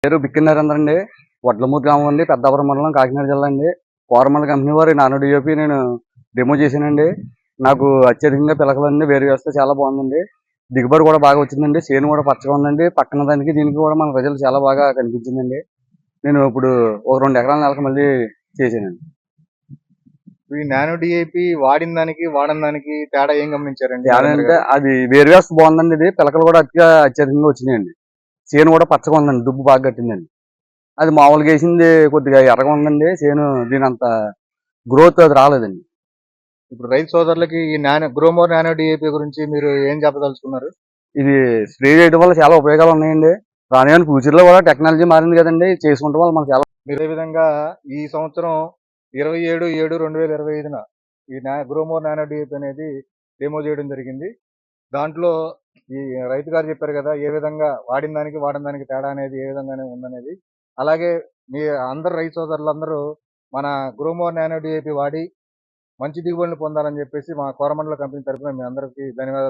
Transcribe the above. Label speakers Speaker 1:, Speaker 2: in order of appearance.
Speaker 1: పేరు బిక్కి నరేంద్ర అండి. వడ్లమూరు గ్రామం అండి, పెద్దాపురం మండలం, కాకినాడ జిల్లా అండి. కోరమండల కంపెనీ వారి నానో డిఏపి నేను డెమో చేశానండి. నాకు అత్యధికంగా పిలకలండి. వేరు వ్యవస్థ చాలా బాగుందండి. దిగుబడి కూడా బాగా వచ్చిందండి. చేను కూడా పచ్చగా ఉందండి. పక్కన దానికి దీనికి కూడా మన రిజల్ట్ చాలా బాగా కనిపించిందండి. నేను ఇప్పుడు ఒక 2 ఎకరాల నెలకు మళ్ళీ చేశానండి.
Speaker 2: ఈ నానో డిఏపి వాడిన దానికి వాడని దానికి తేడా ఏం గమనించారండి
Speaker 1: తేడా
Speaker 2: నరేంద్ర
Speaker 1: అంటే
Speaker 2: గారు?
Speaker 1: అది వేరు వ్యవస్థ బాగుందండి. ఇది పిలకలు కూడా అత్యధికంగా వచ్చినాయండి. చేను కూడా పచ్చగా ఉందండి. దుబ్బు బాగా కట్టిందండి. అది మామూలుగా వేసింది కొద్దిగా ఎర్రగా ఉందండి. చేను దీనంత గ్రోత్ అది రాలేదండి.
Speaker 2: ఇప్పుడు రైతు సోదరులకి ఈ గ్రోమోర్ నానో డిఏపి గురించి మీరు ఏం చెప్పదలుచుకున్నారు?
Speaker 1: ఇది స్ప్రే చేయడం వల్ల చాలా ఉపయోగాలు ఉన్నాయండి. రాను ఫ్యూచర్ లో కూడా టెక్నాలజీ మారింది కదండి. చేసుకుంటాం వల్ల మనకు చాలా
Speaker 2: మీరు ఏ విధంగా ఈ సంవత్సరం 27/7/2025న ఈ గ్రోమోర్ నానో డిఏపి అనేది డెమో చేయడం జరిగింది. దాంట్లో ఈ రైతు గారు చెప్పారు కదా, ఏ విధంగా వాడిన దానికి వాడని దానికి తేడా అనేది ఏ విధంగానే ఉందనేది. అలాగే మీ అందరు రైతు సోదరులందరూ మన గ్రోమోర్ నానో డిఏపి వాడి మంచి దిగుబడులు పొందాలని చెప్పేసి మా కోరమండల కంపెనీ తరఫున మీ అందరికీ ధన్యవాదాలు.